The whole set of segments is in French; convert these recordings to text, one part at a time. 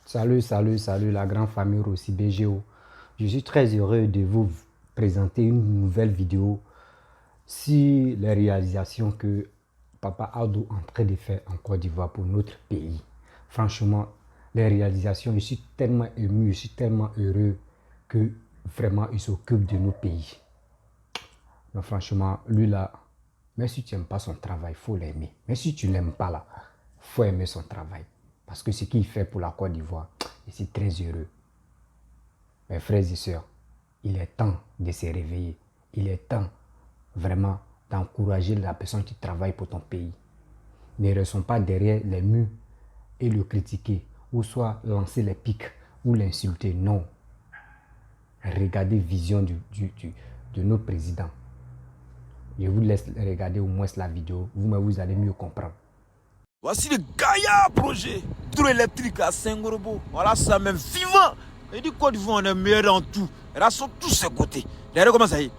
Salut la grande famille Rossi BGO. Je suis très heureux de vous présenter une nouvelle vidéo sur les réalisations que Papa Addo est en train de faire en Côte d'Ivoire pour notre pays. Franchement, les réalisations, je suis tellement ému, je suis tellement heureux que vraiment il s'occupe de nos pays. Donc franchement, lui là, même si tu n'aimes pas son travail, il faut l'aimer. Même si tu ne l'aimes pas là, il faut aimer son travail. Parce que ce qu'il fait pour la Côte d'Ivoire, je suis très heureux. Mes frères et sœurs, il est temps de se réveiller. Il est temps vraiment d'encourager la personne qui travaille pour ton pays. Ne restons pas derrière les murs et le critiquer, ou soit lancer les pics, ou l'insulter. Non. Regardez la vision de notre président. Je vous laisse regarder au moins la vidéo. Vous allez mieux comprendre. Voici le Gaïa projet hydroélectrique à Saint-Gorobo. Voilà ça même vivant. Et du Côte d'Ivoire, on est meilleur dans tout. Et là, sont tous ses côtés. Regardez comment ça y est.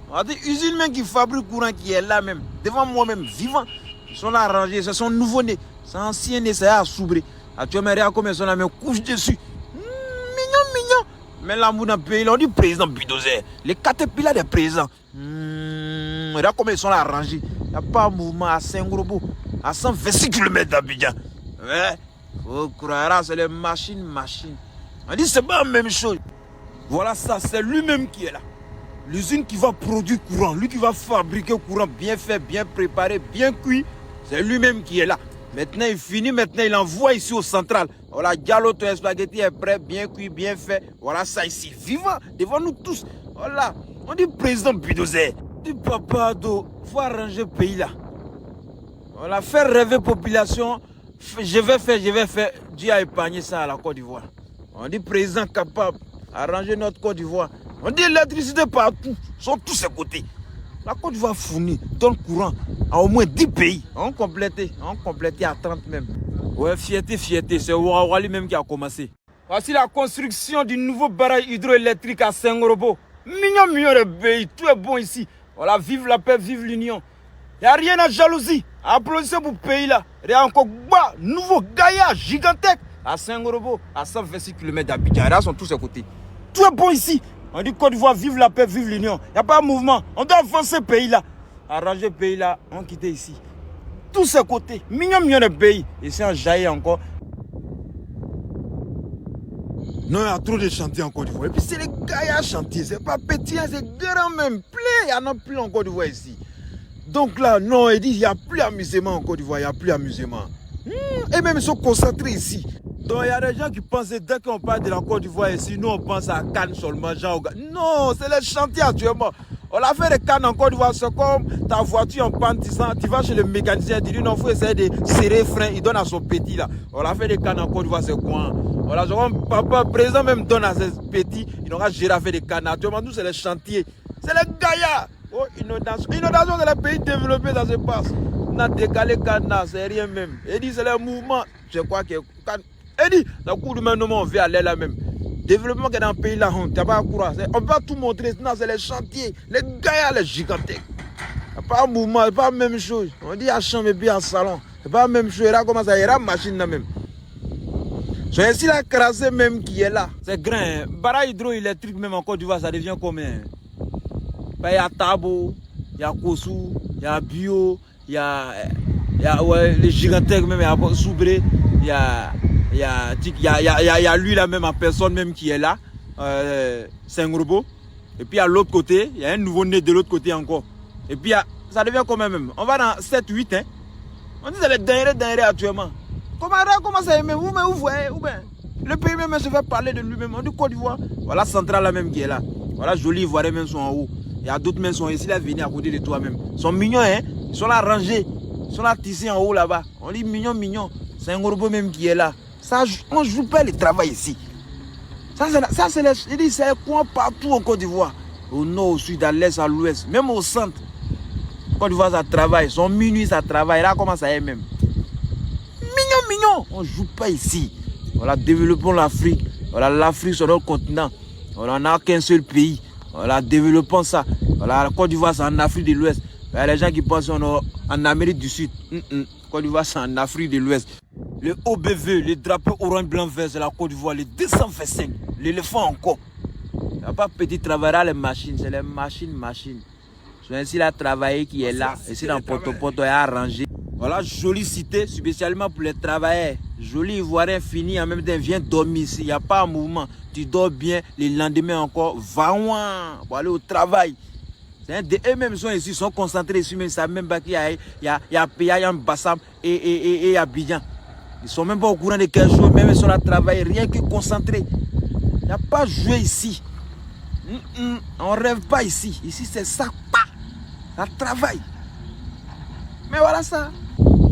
On a des usines même qui fabriquent courant qui est là même. Devant moi-même, vivant. Ils sont là rangés. Ce sont nouveaux-nés. C'est ancien né, ça a soubré. Actuellement, regarde comment ils sont là, mais couche dessus. Mignon. Mais là, dans le pays, on dit président Bulldozer. Les caterpillars des présidents. Regarde comment ils sont là rangés. Il n'y a pas de mouvement à Saint-Gorobo, à 126 km d'Abidjan. Ouais, faut croire, c'est les machines. On dit c'est pas la même chose. Voilà ça, c'est lui-même qui est là. L'usine qui va produire courant, lui qui va fabriquer courant bien fait, bien préparé, bien cuit, c'est lui-même qui est là. Maintenant il finit, maintenant il envoie ici au central. Voilà, Diallo, ton spaghetti est prêt, bien cuit, bien fait. Voilà ça ici, vivant, devant nous tous. Voilà, on dit président Bulldozer. Du Papa Addo, il faut arranger le pays là. On a fait rêver la population. Je vais faire. Dieu a épargné ça à la Côte d'Ivoire. On dit président capable d'arranger notre Côte d'Ivoire. On dit l'électricité partout, sur tous ses côtés. La Côte d'Ivoire fournit, donne courant à au moins 10 pays. On complété à 30 même. Ouais, fierté, c'est Ouawali même qui a commencé. Voici la construction du nouveau barrage hydroélectrique à Saint-Gorobo. Mignon le pays, tout est bon ici. Voilà, vive la paix, vive l'union. Il n'y a rien à jalousie. Applaudissez pour le pays là. Il y a encore nouveau Gaïa gigantesque à Saint-Gorobo, à 126 km d'Abidjan. Là, sont tous à côté. Tout est bon ici. On dit Côte d'Ivoire, vive la paix, vive l'union. Il n'y a pas de mouvement. On doit avancer le pays là. Arranger le pays là, on quitte ici. Tous à côté. Mignon le pays. Et c'est un jaillit encore. Non, il y a trop de chantiers en Côte d'Ivoire. Et puis c'est les Gaïa chantiers. C'est pas petit, c'est grand même. Il y en a plus en Côte d'Ivoire ici. Donc là, non, il dit il n'y a plus d'amusement en Côte d'Ivoire, il n'y a plus d'amusement. Et même ils sont concentrés ici. Donc il y a des gens qui pensent que dès qu'on parle de la Côte d'Ivoire ici, nous on pense à Cannes seulement. Non, c'est les chantiers actuellement. On a fait des cannes en Côte d'Ivoire, c'est comme ta voiture en panne, tu vas chez le mécanicien, tu dis non, il faut essayer de serrer le frein, il donne à son petit là. On a fait des cannes en Côte d'Ivoire, c'est quoi? Voilà, comme papa, président même donne à ses petits, il n'aura jamais fait des cannes. Actuellement, nous c'est les chantiers, c'est les Gaïa. Oh, inondation, c'est les pays développés, ça se passe. On a décalé Ghana, c'est rien même. Et dit c'est le mouvement, je crois que. Et dit, le coup du gouvernement, on veut aller là même. Développement qui est dans le pays là, on ne pas courage. On va tout montrer, c'est les chantiers, les Gaïa, les gigantesques. Il n'y a pas de mouvement, c'est pas la même chose. On dit à chambre et puis à salon. C'est pas la même chose. Là, comment ça, il y a la machine là même. C'est ici la crassée même qui est là. C'est grand. Barrage hydroélectrique même en Côte d'Ivoire, ça devient combien? Il y a Tabo, il y a Kossou, il y a Bio, il y a les gigantesques même, il y a Soubré, il y a lui là même en personne même qui est là, Saint-Gorobo. Et puis à l'autre côté, il y a un nouveau né de l'autre côté encore. Et puis ça devient combien même? On va dans 7-8, hein. On dit que c'est les derniers actuellement. Comment ça y est même? Vous voyez, ou bien le pays même se fait parler de lui-même. On dit Côte d'Ivoire. Voilà Centrale là même qui est là. Voilà joli Ivoirien même sont en haut. Il y a d'autres même sont ici là venus à côté de toi même. Ils sont mignons, hein. Ils sont là rangés. Ils sont là tissés en haut là-bas. On dit mignon. C'est un gros même qui est là. Ça, on joue pas le travail ici. Ça c'est les coins partout en Côte d'Ivoire. Au nord, au sud, à l'est, à l'ouest. Même au centre. Côte d'Ivoire ça travaille. Son minuit ça travaille. Là comment ça est même. Mignon. On joue pas ici. Voilà, développons l'Afrique. Voilà, l'Afrique sur notre continent. Voilà, on n'a qu'un seul pays. Voilà, développons ça. Voilà, la Côte d'Ivoire, c'est en Afrique de l'Ouest. Il y a les gens qui pensent en Amérique du Sud. Côte d'Ivoire, c'est en Afrique de l'Ouest. le OBV, le drapeau orange, blanc, vert, c'est la Côte d'Ivoire, le 225, l'éléphant encore. Il n'y a pas petit travail, les machines, c'est les machines. C'est ainsi la travail qui est là, ici dans Poto, est arrangé. Voilà, jolie cité, spécialement pour les travailleurs. Joli Ivoirien fini, en même temps, viens dormir ici, il n'y a pas un mouvement. Tu dors bien, le lendemain encore, va pour aller au travail. Eux-mêmes sont ici, sont concentrés ici, mais ils savent même pas qu'il y a Péa, Bassam et Abidjan. Ils sont même pas au courant de quelque chose, même ils sont là travailler, rien que concentrés. Il n'y a pas joué ici. On rêve pas ici. Ici, c'est ça, ça travaille. Mais voilà ça.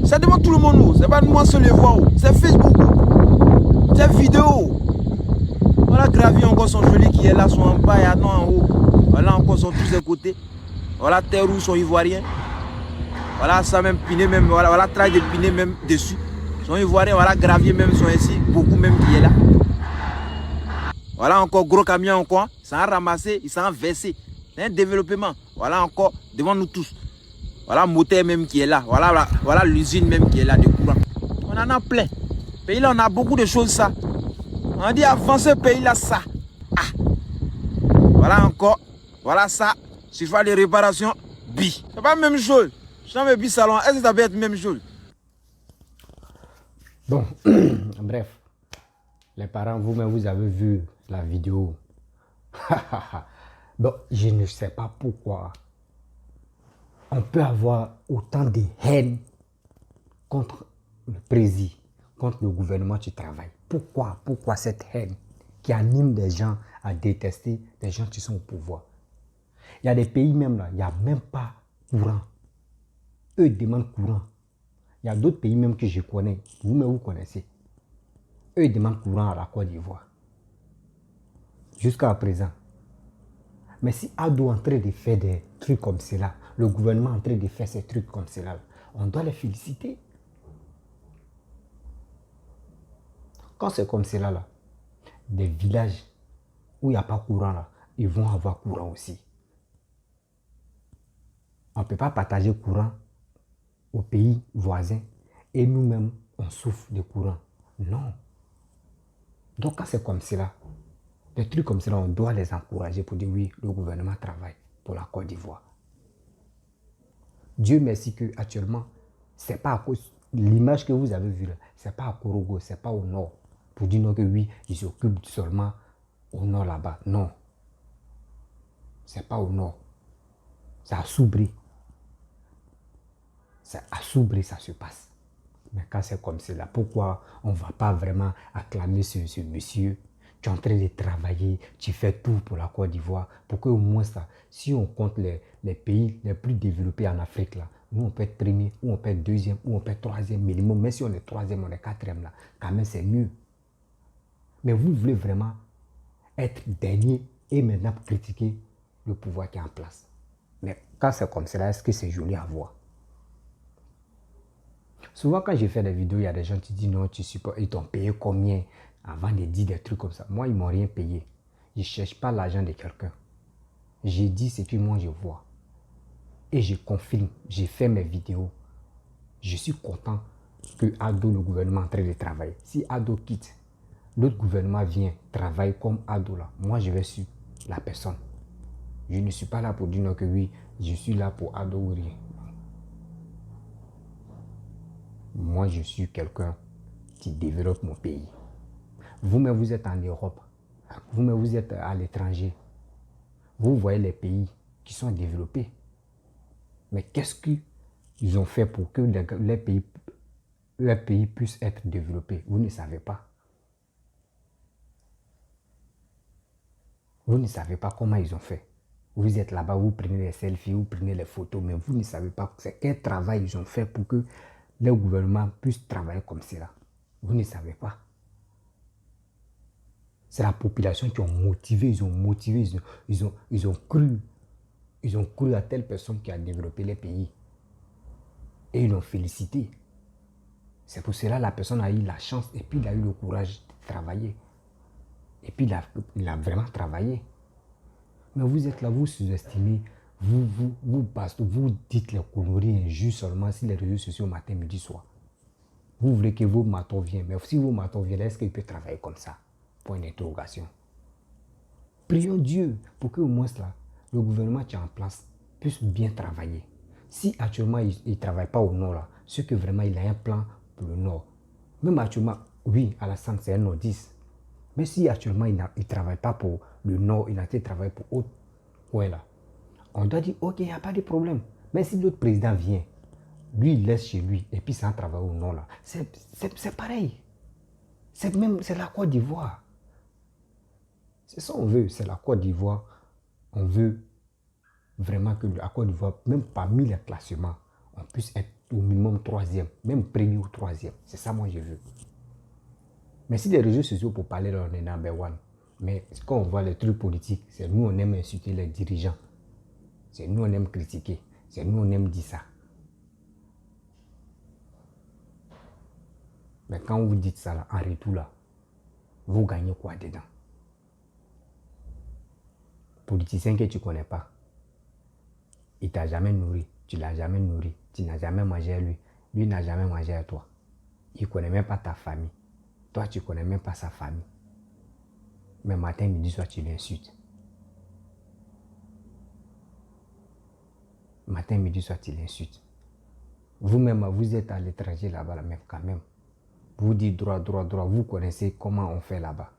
Ça demande tout le monde. C'est pas moi seul le voir. C'est Facebook. C'est vidéo. Voilà, gravier encore son joli qui est là, son en bas et en haut. Voilà encore son tous ses côtés. Voilà, terre rouge, son ivoirien. Voilà, ça même piné même. Voilà, trail de piné même dessus. Son ivoirien, voilà, gravier même sont ici. Beaucoup même qui est là. Voilà encore gros camion encore. Ils s'en ramassé, ils s'en versé. C'est un développement. Voilà encore devant nous tous. Voilà moteur même qui est là. Voilà l'usine même qui est là de courant. On en a plein. Pays là, on a beaucoup de choses ça. On dit avant ce pays là ça. Voilà encore. Voilà ça. Si je fais des réparations, bi. C'est pas la même chose. Je t'en mets bi salon. Est-ce que ça peut être la même chose? Bon, bref. Les parents, vous-même, vous avez vu la vidéo. Bon, je ne sais pas pourquoi on peut avoir autant de haine contre le président, contre le gouvernement du travail. Pourquoi cette haine qui anime des gens à détester des gens qui sont au pouvoir? Il y a des pays même là, il n'y a même pas courant. Eux demandent courant. Il y a d'autres pays même que je connais, vous-même vous connaissez. Eux demandent courant à la Côte d'Ivoire. Jusqu'à présent. Mais si Ado est en train de faire des trucs comme cela, le gouvernement est en train de faire ces trucs comme cela, on doit les féliciter. Quand c'est comme cela, là, des villages où il n'y a pas courant, là, ils vont avoir courant aussi. On ne peut pas partager courant aux pays voisins et nous-mêmes, on souffre de courant. Non. Donc quand c'est comme cela, des trucs comme cela, on doit les encourager pour dire oui, le gouvernement travaille pour la Côte d'Ivoire. Dieu merci que actuellement, c'est pas à cause l'image que vous avez vue là, c'est pas à Korogo, c'est pas au nord. Pour dire non que oui, ils s'occupent seulement au nord là-bas. Non. C'est pas au nord. C'est à Soubri. C'est à Soubri ça se passe. Mais quand c'est comme cela, pourquoi on ne va pas vraiment acclamer ce monsieur? Tu es en train de travailler, tu fais tout pour la Côte d'Ivoire, pour qu'au moins ça, si on compte les pays les plus développés en Afrique, là, nous on peut être premier, ou on peut être deuxième, ou on peut être troisième minimum. Mais si on est troisième, on est quatrième, là, quand même c'est mieux. Mais vous voulez vraiment être dernier et maintenant critiquer le pouvoir qui est en place. Mais quand c'est comme cela, est-ce que c'est joli à voir? Souvent, quand j'ai fait des vidéos, il y a des gens qui disent non, tu supportes, ils t'ont payé combien avant de dire des trucs comme ça. Moi, ils ne m'ont rien payé. Je ne cherche pas l'argent de quelqu'un. J'ai dit ce que moi je vois. Et je confirme, j'ai fait mes vidéos. Je suis content que Ado, le gouvernement, est en train de travailler. Si Ado quitte, l'autre gouvernement vient travailler comme Ado là, moi je vais suivre la personne. Je ne suis pas là pour dire non que oui, je suis là pour Ado ou rien. Moi, je suis quelqu'un qui développe mon pays. Vous-même, vous êtes en Europe. Vous-même, vous êtes à l'étranger. Vous voyez les pays qui sont développés. Mais qu'est-ce qu'ils ont fait pour que les pays puissent être développés? Vous ne savez pas. Vous ne savez pas comment ils ont fait. Vous êtes là-bas, vous prenez les selfies, vous prenez les photos, mais vous ne savez pas quel travail ils ont fait pour que le gouvernement puisse travailler comme cela. Vous ne savez pas. C'est la population qui ont motivé, ils ont cru. Ils ont cru à telle personne qui a développé les pays. Et ils l'ont félicité. C'est pour cela que la personne a eu la chance et puis il a eu le courage de travailler. Et puis il a vraiment travaillé. Mais vous êtes là, vous sous-estimez, vous dites les conneries injustes seulement sur les réseaux sociaux matin, midi, soir. Vous voulez que vos matons viennent, mais si vos matons viennent, est-ce qu'il peut travailler comme ça? Point d'interrogation. Prions Dieu pour que au moins là, le gouvernement qui est en place puisse bien travailler. Si actuellement il ne travaille pas au nord, là, c'est que vraiment il a un plan pour le nord. Même actuellement, oui, Alassane c'est un nordiste. Mais si actuellement il ne travaille pas pour le nord, il a été travailler pour autre, ouais là, on doit dire ok, il n'y a pas de problème. Mais si l'autre président vient, lui il laisse chez lui et puis ça travaille au nord là, c'est pareil. C'est la Côte d'Ivoire. C'est ça qu'on veut, c'est la Côte d'Ivoire. On veut vraiment que la Côte d'Ivoire, même parmi les classements, on puisse être au minimum troisième, même premier ou troisième. C'est ça moi je veux. Mais si les réseaux sociaux pour parler, là, on est number one. Mais quand on voit les trucs politiques, c'est nous on aime insulter les dirigeants. C'est nous on aime critiquer. C'est nous on aime dire ça. Mais quand vous dites ça là, en retour là, vous gagnez quoi dedans? Politicien que tu ne connais pas, il ne t'a jamais nourri, tu ne l'as jamais nourri, tu n'as jamais mangé à lui, lui n'a jamais mangé à toi. Il ne connaît même pas ta famille. Toi, tu ne connais même pas sa famille. Mais matin, midi, soir, tu l'insultes. Matin, midi, soir, tu l'insultes. Vous-même, vous êtes à l'étranger là-bas, mais quand même, vous dites droit, droit, droit, vous connaissez comment on fait là-bas.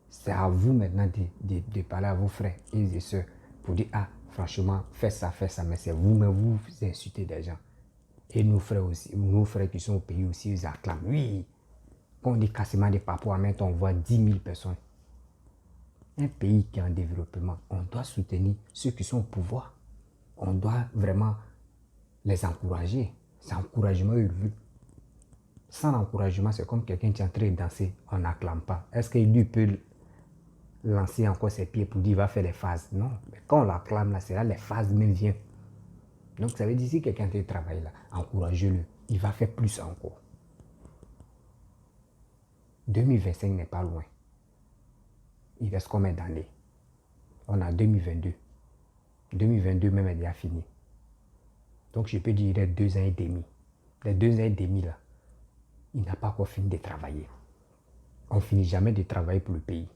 C'est à vous maintenant de parler à vos frères et sœurs pour dire, ah, franchement, fais ça, mais c'est vous-même, vous insultez des gens. Et nos frères aussi, nos frères qui sont au pays aussi, ils acclament. Oui, quand on dit cassement des Papouas, maintenant on voit 10 000 personnes. Un pays qui est en développement, on doit soutenir ceux qui sont au pouvoir. On doit vraiment les encourager. C'est encouragement élevé. Sans encouragement, c'est comme quelqu'un qui est en train de danser, on n'acclame pas. Est-ce qu'il lui peut lancer encore ses pieds pour dire qu'il va faire les phases? Non. Mais quand on l'acclame, là, c'est là les phases même viennent. Donc ça veut dire si quelqu'un qui travaille là, encouragez-le. Il va faire plus encore. 2025 n'est pas loin. Il reste combien d'années? On a 2022. 2022 même est déjà fini. Donc je peux dire il reste 2 ans et demi. Les 2 ans et demi là, il n'a pas encore fini de travailler. On ne finit jamais de travailler pour le pays.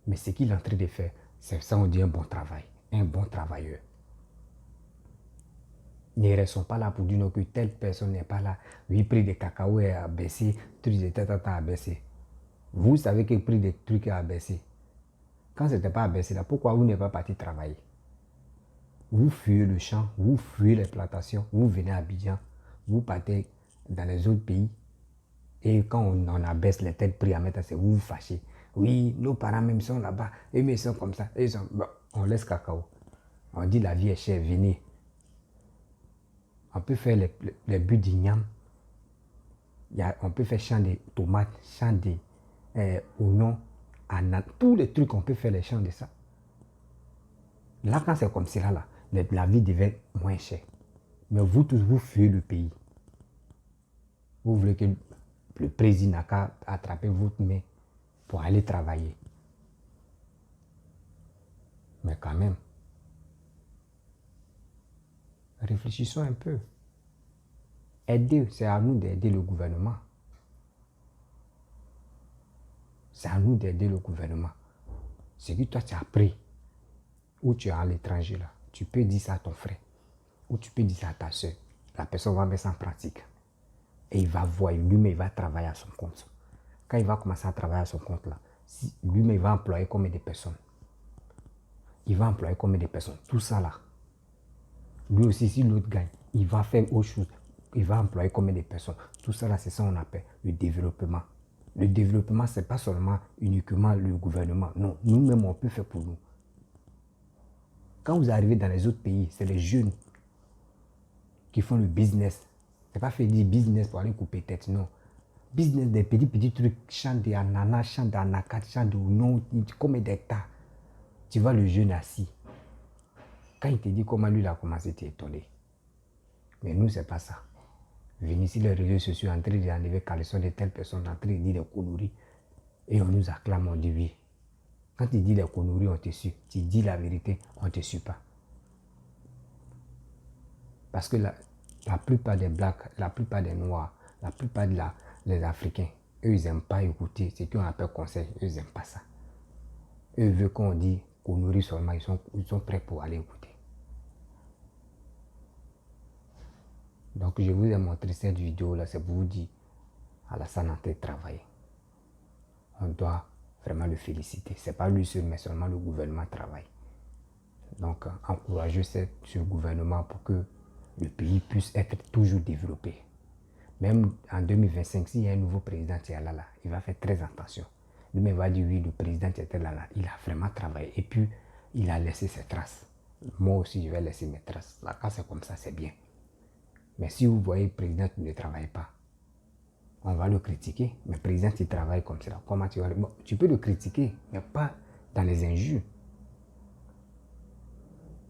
Mais ce qu'il est en train de faire, c'est ça on dit un bon travail. Un bon travailleur. Ne restons pas là pour dire non, que telle personne n'est pas là. Oui, le prix de cacao a baissé, le prix de tata a baissé. Vous savez que le prix des trucs a baissé. Quand ce n'était pas baissé là, pourquoi vous n'êtes pas parti travailler? Vous fuyez le champ, vous fuyez les plantations, vous venez à Abidjan, vous partez dans les autres pays. Et quand on abaisse les tels prix à mettre, c'est vous vous fâchez. Oui, nos parents même sont là-bas, et ils sont comme ça. Ils sont... Bon, on laisse cacao. On dit la vie est chère, venez. On peut faire les buts d'igname. On peut faire champ de tomates, champ de oignons, tous les trucs, on peut faire les champs de ça. Là, quand c'est comme cela, là, la vie devient moins chère. Mais vous tous, vous fuyez le pays. Vous voulez que le président n'a qu'à attraper votre main pour aller travailler. Mais quand même, réfléchissons un peu. Aider, c'est à nous d'aider le gouvernement. C'est à nous d'aider le gouvernement. Ce que toi tu as appris, ou tu es à l'étranger là, tu peux dire ça à ton frère, ou tu peux dire ça à ta soeur. La personne va mettre ça en pratique. Et il va voir, lui-même il va travailler à son compte. Quand il va commencer à travailler à son compte là, lui-même il va employer combien de personnes? Il va employer combien de personnes? Tout ça là. Lui aussi, si l'autre gagne, il va faire autre chose. Il va employer combien de personnes? Tout ça là, c'est ça qu'on appelle le développement. Le développement, ce n'est pas seulement uniquement le gouvernement. Non, nous-mêmes, on peut faire pour nous. Quand vous arrivez dans les autres pays, c'est les jeunes qui font le business. Ce n'est pas fait dire business pour aller couper tête, non. Business des petits trucs, champ d'ananas, champ d'anacat, champ de non, combien d'hectares. Tu vois le jeune assis. Quand il te dit comment lui il a commencé, tu es étonné. Mais nous, ce n'est pas ça. Venez ici, les réseaux sociaux en train d'enlever caleçon de telle personne, en train de dire des conneries. Et on nous acclame, on dit oui. Quand tu dis des conneries, on te suit. Tu dis la vérité, on ne te suit pas. Parce que la plupart des blacks, la plupart des noirs, la plupart de les Africains, eux, ils n'aiment pas écouter ce qu'on appelle conseil. Eux, ils n'aiment pas ça. Eux veulent qu'on dit qu'on nourrit seulement, ils sont prêts pour aller écouter. Donc, je vous ai montré cette vidéo-là, c'est pour vous dire, Alassane a travaillé. On doit vraiment le féliciter. Ce n'est pas lui seul, mais seulement le gouvernement travaille. Donc, encouragez ce gouvernement pour que le pays puisse être toujours développé. Même en 2025, s'il y a un nouveau président qui est là, il va faire très attention. Lui-même va dire oui, le président qui était là, il a vraiment travaillé. Et puis, il a laissé ses traces. Moi aussi, je vais laisser mes traces. Là, quand c'est comme ça, c'est bien. Mais si vous voyez le président qui ne travaille pas, on va le critiquer. Mais le président qui travaille comme ça, comment tu vas le... Bon, tu peux le critiquer, mais pas dans les injures.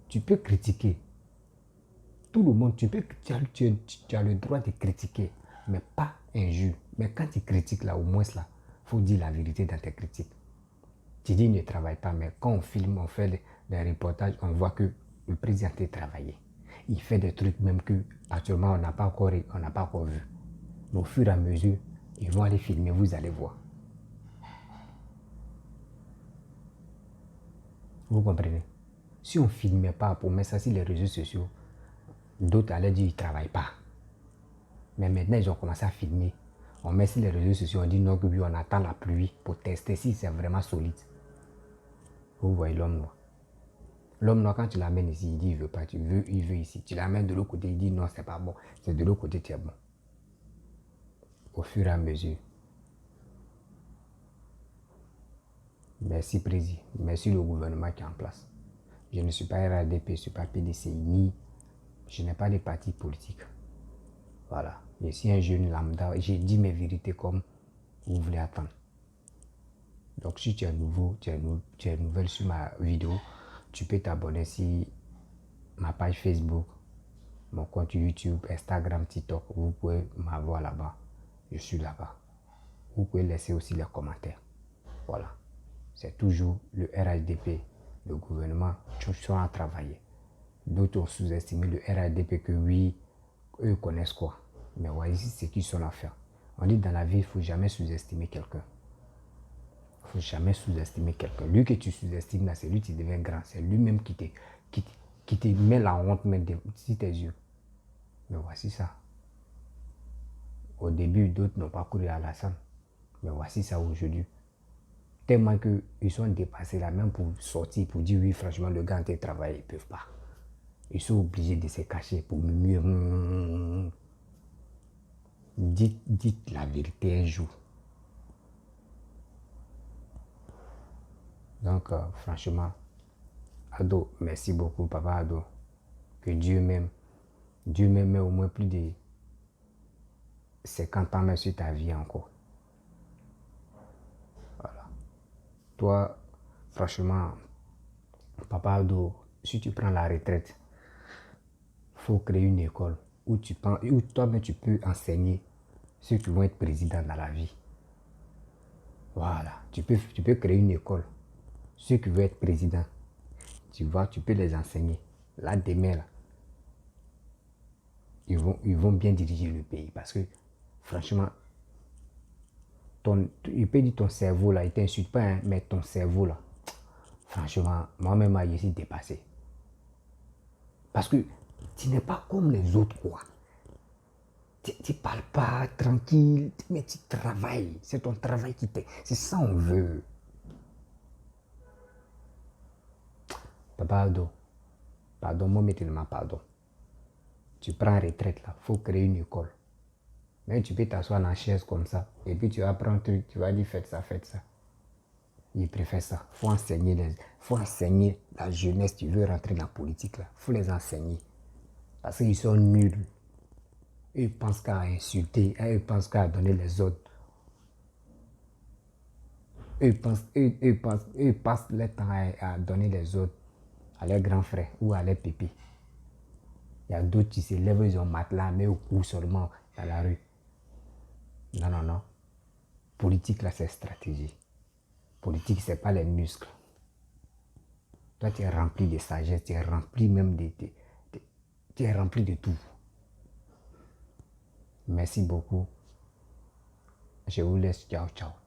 Tu peux critiquer. Tout le monde, tu as le droit de critiquer, mais pas injure. Mais quand tu critiques là, au moins là, il faut dire la vérité dans tes critiques. Tu dis qu'il ne travaille pas, mais quand on filme, on fait des reportages, on voit que le président a travaillé. Il fait des trucs même que actuellement on n'a pas encore vu. Mais au fur et à mesure, ils vont aller filmer, vous allez voir. Vous comprenez? Si on ne filmait pas pour mettre ça sur les réseaux sociaux, d'autres allaient dire qu'ils ne travaillent pas. Mais maintenant, ils ont commencé à filmer. On met sur les réseaux sociaux, on dit non, que on attend la pluie pour tester si c'est vraiment solide. Vous voyez l'homme noir. L'homme noir, quand tu l'amènes ici, il dit il veut pas, il veut ici. Tu l'amènes de l'autre côté, il dit non, c'est pas bon. C'est de l'autre côté, tu es bon. Au fur et à mesure. Merci président, merci le gouvernement qui est en place. Je ne suis pas RADP, je ne suis pas PDC, ni je n'ai pas de parti politique. Voilà, je suis un jeune lambda, j'ai dit mes vérités comme vous voulez attendre. Donc si tu es nouveau, tu es nouvelle sur ma vidéo, tu peux t'abonner sur ma page Facebook, mon compte YouTube, Instagram, TikTok. Vous pouvez m'avoir là-bas. Je suis là-bas. Vous pouvez laisser aussi les commentaires. Voilà. C'est toujours le RHDP, le gouvernement, qui sont à travailler. D'autres ont sous-estimé le RHDP que oui, eux connaissent quoi. Mais voici ce qu'ils sont à faire. On dit dans la vie, il ne faut jamais sous-estimer quelqu'un. Il ne faut jamais sous-estimer quelqu'un. Lui que tu sous-estimes là, c'est lui qui devient grand. C'est lui-même qui te met la honte même sur tes yeux. Mais voici ça. Au début, d'autres n'ont pas couru à Alassane. Mais voici ça aujourd'hui. Tellement qu'ils sont dépassés là, même pour sortir, pour dire oui, franchement, le gars a travaillé, ils ne peuvent pas. Ils sont obligés de se cacher pour mieux. Dites la vérité un jour. Donc, franchement, Ado, merci beaucoup, papa Ado. Que Dieu m'aime. Dieu m'aime au moins plus de 50 ans même sur ta vie encore. Voilà. Toi, franchement, papa Ado, si tu prends la retraite, il faut créer une école où toi-même tu peux enseigner ceux qui vont être présidents dans la vie. Voilà. Tu peux créer une école. Ceux qui veulent être présidents, tu vois, tu peux les enseigner. Là, demain, là, ils vont bien diriger le pays. Parce que, franchement, il peut dire ton cerveau, là, il ne t'insulte pas, hein, mais ton cerveau, là, franchement, moi-même, je suis dépassé. Parce que tu n'es pas comme les autres, quoi. Tu ne parles pas tranquille, mais tu travailles. C'est ton travail qui t'aide. C'est ça on veut. Papa Ado, pardon, moi tellement pardon. Tu prends retraite là, il faut créer une école. Mais tu peux t'asseoir dans la chaise comme ça, et puis tu vas prendre un truc, tu vas dire faites ça. Il préfère ça. Il faut enseigner la jeunesse qui veut rentrer dans la politique là. Il faut les enseigner. Parce qu'ils sont nuls. Ils pensent qu'à insulter, ils pensent qu'à donner les ordres. Ils passent le temps à donner les ordres à leurs grands frères ou à leurs pépés. Il y a d'autres qui se lèvent, ils ont matelas, mais au cou seulement dans la rue. Non. Politique, là, c'est stratégie. Politique, c'est pas les muscles. Toi, tu es rempli de sagesse, tu es rempli même tu es rempli de tout. Merci beaucoup. Je vous laisse. Ciao, ciao.